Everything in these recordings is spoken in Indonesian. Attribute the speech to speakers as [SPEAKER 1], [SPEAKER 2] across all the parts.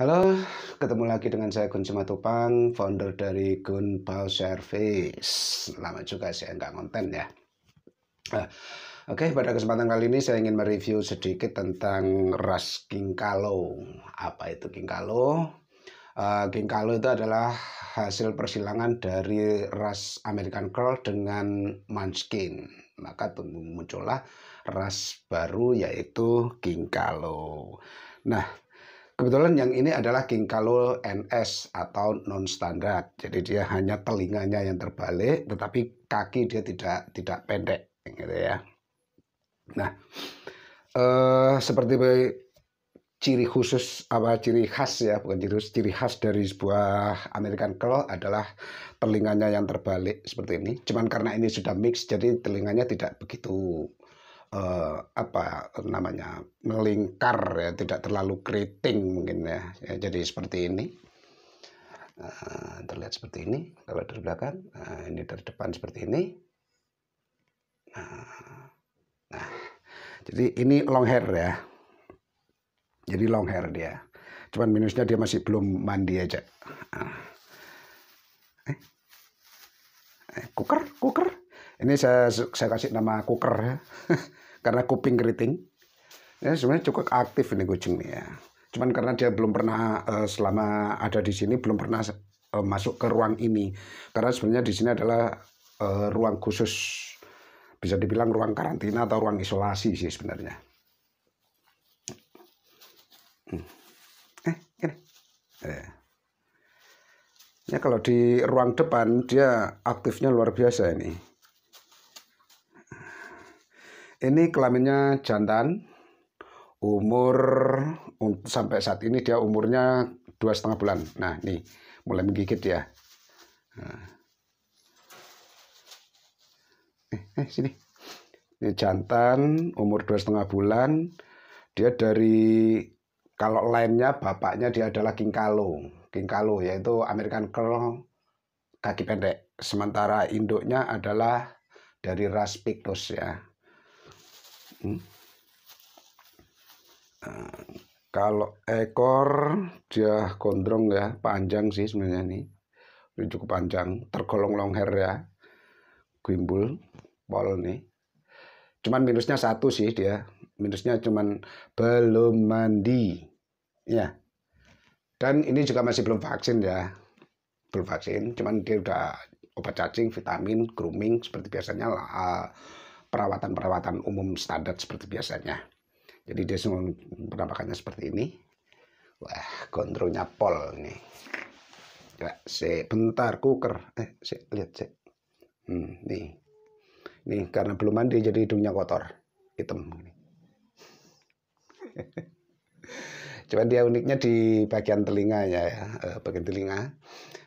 [SPEAKER 1] Halo, ketemu lagi dengan saya Gun Simatupang, founder dari Gun Pal Service. Lama juga saya nggak konten ya. Nah, Oke, pada kesempatan kali ini saya ingin mereview sedikit tentang ras King Kalo. Apa itu King Kalo? King Kalo itu adalah hasil persilangan dari ras American Curl dengan Munchkin. Maka muncullah ras baru yaitu King Kalo. Nah, kebetulan yang ini adalah King Kalo NS atau non standar. Jadi dia hanya telinganya yang terbalik, tetapi kaki dia tidak pendek, gitu ya. Nah, seperti ciri khusus ciri khas ya, bukan ciri khas dari sebuah American Curl adalah telinganya yang terbalik seperti ini. Cuman karena ini sudah mix, jadi telinganya tidak begitu melingkar ya, tidak terlalu keriting mungkin ya. Jadi seperti ini. Terlihat seperti ini kalau dari belakang. Ini dari depan seperti ini. Nah, jadi ini long hair ya. Jadi long hair dia. Cuman minusnya dia masih belum mandi aja. Kuker. Ini saya kasih nama kuker ya. Karena kuping keriting. Ya sebenarnya cukup aktif ini kucing nih ya. Cuman karena dia belum pernah selama ada di sini belum pernah masuk ke ruang ini. Karena sebenarnya di sini adalah ruang khusus, bisa dibilang ruang karantina atau ruang isolasi sih sebenarnya. Gini. Ya kalau di ruang depan dia aktifnya luar biasa ini. Ini kelaminnya jantan. Umur sampai saat ini dia umurnya 2,5 bulan. Nah, nih mulai menggigit ya. Sini. Ini jantan, umur 2,5 bulan. Dia dari, kalau lainnya bapaknya dia adalah King Kalo. King Kalo yaitu American Curl kaki pendek. Sementara induknya adalah dari ras Pictus ya. Kalau ekor dia gondrong ya, panjang sih sebenarnya nih. Ini cukup panjang, tergolong long hair ya. Gimbul, pol nih. Cuman minusnya satu sih dia. Minusnya cuman belum mandi. Ya. Dan ini juga masih belum vaksin ya. Belum vaksin, cuman dia udah obat cacing, vitamin, grooming seperti biasanya lah. Perawatan-perawatan umum standar seperti biasanya. Jadi dia semua penampakannya seperti ini. Wah, gondrongnya pol nih. Ya, sebentar kuker. Lihat sih. Nih. Nih karena belum mandi jadi hidungnya kotor, hitam. Cuman dia uniknya di bagian telinganya ya, bagian telinga.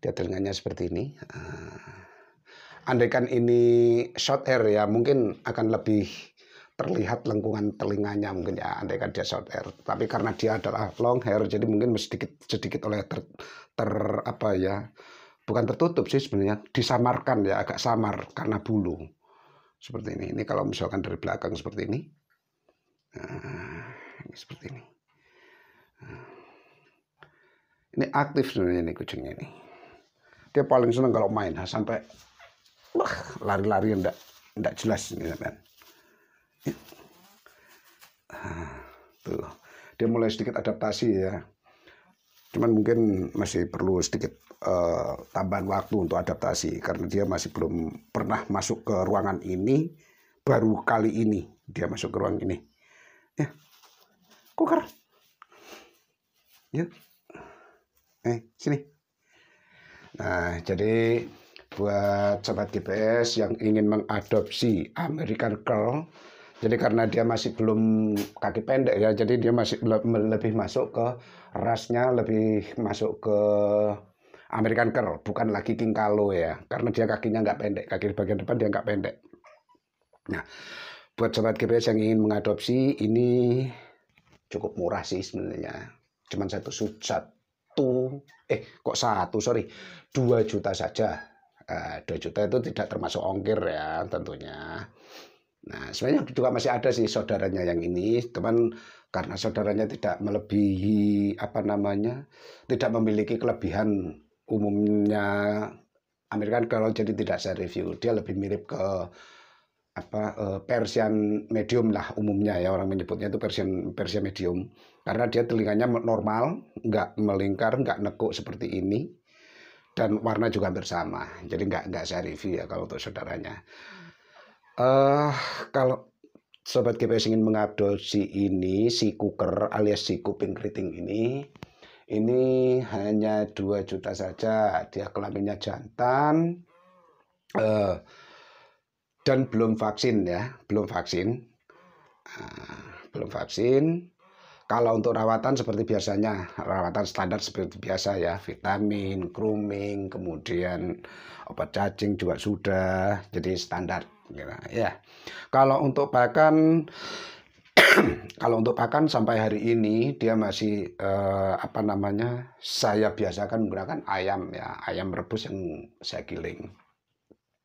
[SPEAKER 1] Dia telinganya seperti ini. Andaikan ini short hair ya mungkin akan lebih terlihat lengkungan telinganya mungkin ya, andaikan dia short hair. Tapi karena dia adalah long hair jadi mungkin sedikit oleh bukan tertutup sih sebenarnya, disamarkan ya, agak samar karena bulu. Seperti ini. Ini kalau misalkan dari belakang seperti ini. Ini seperti ini. Ini aktif sebenarnya ini kucingnya ini. Dia paling senang kalau main sampai lari-lari enggak jelas ini kan. Tuh. Dia mulai sedikit adaptasi ya. Cuman mungkin masih perlu sedikit tambahan waktu untuk adaptasi karena dia masih belum pernah masuk ke ruangan ini, baru kali ini dia masuk ke ruang ini. Ya, kuker. Ya, sini. Nah, jadi buat sobat GPS yang ingin mengadopsi American Curl, jadi karena dia masih belum kaki pendek ya, jadi dia masih lebih masuk ke rasnya, lebih masuk ke American Curl, bukan lagi King Kalo ya, karena dia kakinya nggak pendek, kaki bagian depan dia nggak pendek. Nah, buat sobat GPS yang ingin mengadopsi ini cukup murah sih sebenarnya, cuman 2 juta saja. 2 juta itu tidak termasuk ongkir ya tentunya. Nah, sebenarnya juga masih ada sih saudaranya yang ini, teman karena saudaranya tidak melebihi apa namanya, tidak memiliki kelebihan umumnya Amerika kalau jadi tidak saya review. Dia lebih mirip ke apa Persian medium lah umumnya ya orang menyebutnya itu Persian medium karena dia telinganya normal, nggak melingkar, nggak nekuk seperti ini dan warna juga hampir sama. Jadi nggak saya review ya kalau untuk saudaranya. eh Kalau Sobat GPS ingin mengadopsi ini, si Cooker alias si kuping keriting ini hanya 2 juta saja. Dia kelaminnya jantan eh, dan belum vaksin ya, belum vaksin. Belum vaksin. Kalau untuk rawatan seperti biasanya, rawatan standar seperti biasa ya, vitamin, grooming, kemudian obat cacing juga sudah, jadi standar gitu, ya. Kalau untuk pakan, kalau untuk pakan sampai hari ini dia masih apa namanya? Saya biasakan menggunakan ayam ya, ayam rebus yang saya giling.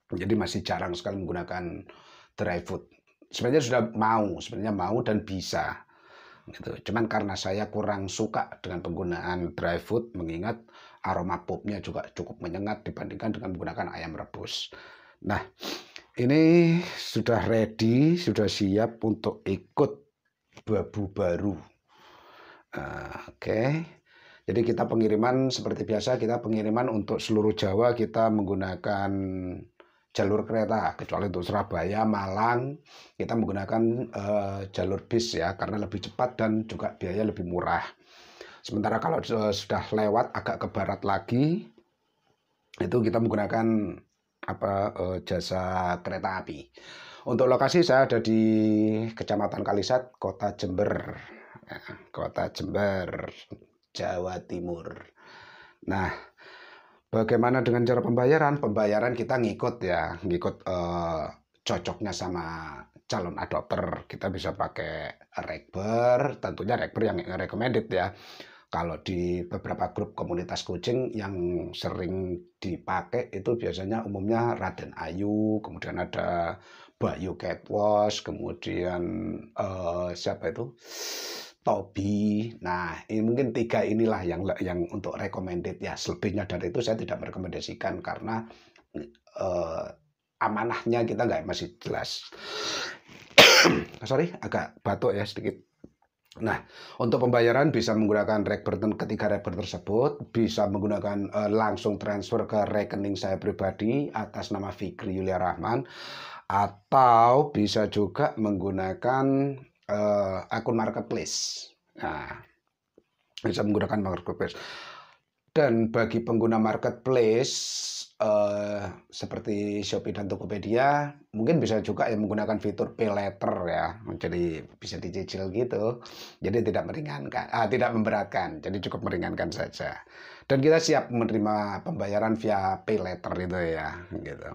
[SPEAKER 1] Jadi masih jarang sekali menggunakan dry food. Sebenarnya mau dan bisa gitu. Cuman karena saya kurang suka dengan penggunaan dry food mengingat aroma pupnya juga cukup menyengat dibandingkan dengan menggunakan ayam rebus. Nah, ini sudah ready, sudah siap untuk ikut babu baru. Oke. Jadi kita pengiriman seperti biasa, kita pengiriman untuk seluruh Jawa kita menggunakan jalur kereta, kecuali untuk Surabaya, Malang, kita menggunakan jalur bis ya, karena lebih cepat dan juga biaya lebih murah. Sementara kalau sudah lewat agak ke barat lagi, itu kita menggunakan jasa kereta api. Untuk lokasi saya ada di Kecamatan Kalisat, Kota Jember, ya, Kota Jember, Jawa Timur. Nah, bagaimana dengan cara pembayaran? Pembayaran kita ngikut ya, ngikut cocoknya sama calon adopter. Kita bisa pakai Rekber, tentunya Rekber yang recommended ya. Kalau di beberapa grup komunitas kucing yang sering dipakai itu biasanya umumnya Raden Ayu, kemudian ada Bayu Catwash, kemudian siapa itu? Toby. Nah, ini mungkin 3 inilah yang untuk recommended ya. Selebihnya dari itu saya tidak merekomendasikan karena amanahnya kita nggak masih jelas. Sorry, agak batuk ya sedikit. Nah, untuk pembayaran bisa menggunakan ketiga Rekber tersebut, bisa menggunakan langsung transfer ke rekening saya pribadi atas nama Fikri Yulia Rahman, atau bisa juga menggunakan akun marketplace. Nah, bisa menggunakan marketplace. Dan bagi pengguna marketplace seperti Shopee dan Tokopedia, mungkin bisa juga ya menggunakan fitur pay later ya, jadi bisa dicicil gitu. Jadi tidak meringankan, tidak memberatkan, jadi cukup meringankan saja. Dan kita siap menerima pembayaran via pay later itu ya, gitu.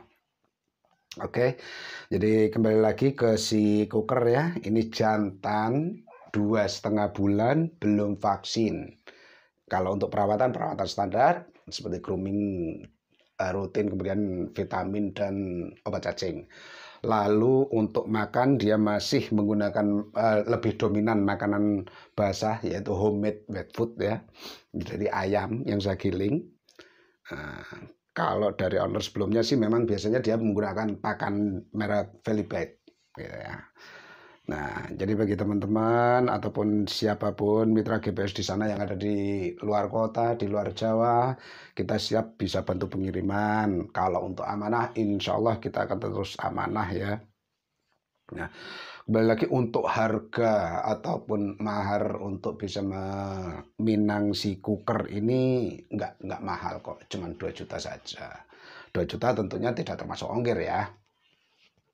[SPEAKER 1] Oke, jadi kembali lagi ke si Cooker ya. Ini jantan 2,5 bulan belum vaksin. Kalau untuk perawatan standar seperti grooming rutin, kemudian vitamin dan obat cacing. Lalu untuk makan dia masih menggunakan lebih dominan makanan basah yaitu homemade wet food ya. Dari ayam yang saya giling. Kalau dari owner sebelumnya sih memang biasanya dia menggunakan pakan merek Velibite gitu ya. Nah, jadi bagi teman-teman ataupun siapapun mitra GPS di sana yang ada di luar kota, di luar Jawa, kita siap bisa bantu pengiriman. Kalau untuk amanah, insya Allah kita akan terus amanah ya. Nah, kembali lagi untuk harga ataupun mahar untuk bisa meminang si Cooker ini nggak mahal kok, cuma 2 juta saja. 2 juta tentunya tidak termasuk ongkir ya.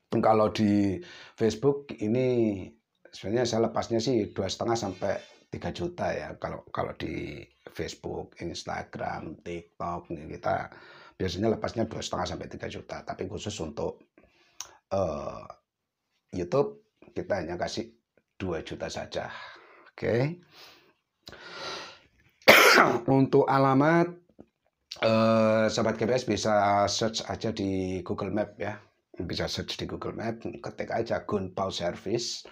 [SPEAKER 1] Kalau di Facebook ini sebenarnya saya lepasnya sih 2,5 sampai 3 juta ya. Kalau di Facebook, Instagram, TikTok nih kita biasanya lepasnya 2,5 sampai 3 juta. Tapi khusus untuk YouTube kita hanya kasih 2 juta saja. Oke. Untuk alamat Sobat GPS bisa search aja di Google Map ya. bisa search di Google Map, ketik aja Gunpow's Service,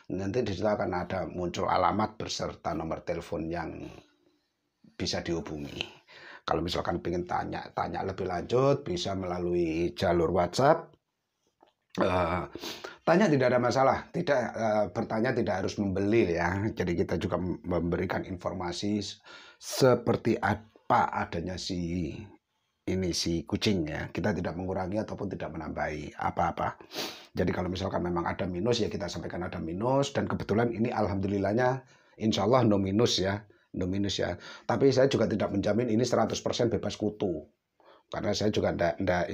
[SPEAKER 1] nanti di situ akan ada muncul alamat beserta nomor telepon yang bisa dihubungi. Kalau misalkan ingin tanya lebih lanjut, bisa melalui jalur WhatsApp. Tanya tidak ada masalah, bertanya tidak harus membeli ya. Jadi kita juga memberikan informasi seperti apa adanya si kucing ya. Kita tidak mengurangi ataupun tidak menambahi apa-apa. Jadi kalau misalkan memang ada minus ya kita sampaikan ada minus, dan kebetulan ini alhamdulillahnya insya Allah no minus ya. No minus ya. Tapi saya juga tidak menjamin ini 100% bebas kutu. Karena saya juga tidak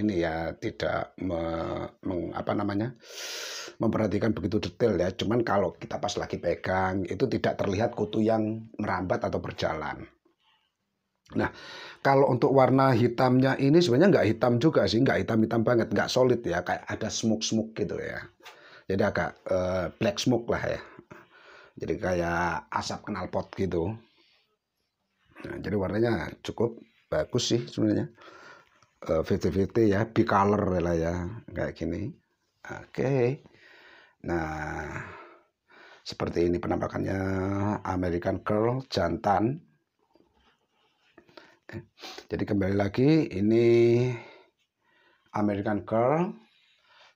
[SPEAKER 1] memperhatikan begitu detail ya. Cuman kalau kita pas lagi pegang itu tidak terlihat kutu yang merambat atau berjalan. Nah, kalau untuk warna hitamnya ini sebenarnya nggak hitam juga sih, nggak hitam-hitam banget, nggak solid ya, kayak ada smoke-smoke gitu ya. Jadi agak black smoke lah ya. Jadi kayak asap knalpot gitu. Nah, jadi warnanya cukup bagus sih sebenarnya. 50-50 ya, bicolor lah ya, kayak gini. Oke. Nah, seperti ini penampakannya American Curl jantan. Jadi kembali lagi, ini American Curl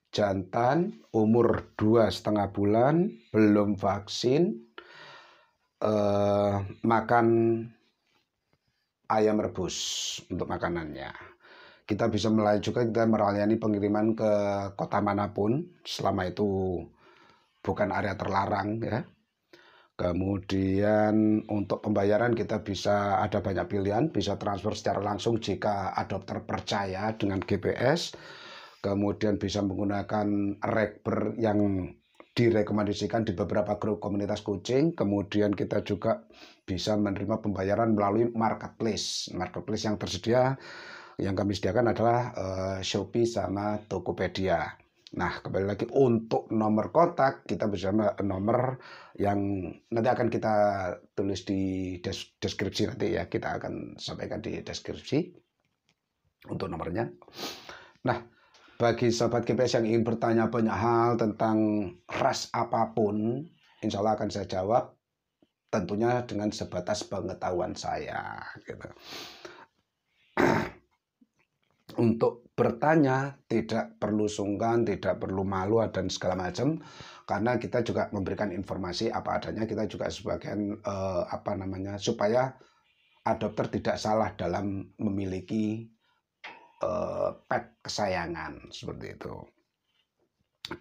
[SPEAKER 1] jantan, umur 2,5 bulan, belum vaksin, makan ayam rebus untuk makanannya. Kita bisa kita melayani pengiriman ke kota manapun selama itu bukan area terlarang ya. Kemudian untuk pembayaran kita bisa ada banyak pilihan, bisa transfer secara langsung jika adopter percaya dengan GPS. Kemudian bisa menggunakan rekber yang direkomendasikan di beberapa grup komunitas kucing. Kemudian kita juga bisa menerima pembayaran melalui marketplace. Marketplace yang tersedia yang kami sediakan adalah Shopee sama Tokopedia. Nah, kembali lagi untuk nomor kontak, kita bisa nomor yang nanti akan kita tulis di deskripsi nanti ya. Kita akan sampaikan di deskripsi untuk nomornya. Nah, bagi sobat GPS yang ingin bertanya banyak hal tentang ras apapun, insya Allah akan saya jawab. Tentunya dengan sebatas pengetahuan saya. Gitu. Untuk bertanya tidak perlu sungkan, tidak perlu malu dan segala macam, karena kita juga memberikan informasi apa adanya. Kita juga sebagian supaya adopter tidak salah dalam memiliki pet kesayangan seperti itu.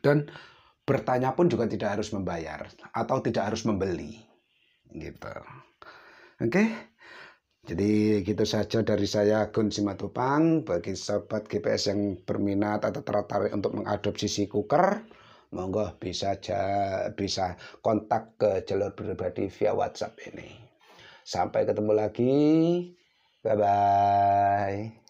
[SPEAKER 1] Dan bertanya pun juga tidak harus membayar atau tidak harus membeli, gitu. Oke. Jadi gitu saja dari saya, Gun Simatupang. Bagi sobat GPS yang berminat atau tertarik untuk mengadopsi si Cooker, monggo bisa kontak ke jalur pribadi via WhatsApp ini. Sampai ketemu lagi. Bye-bye.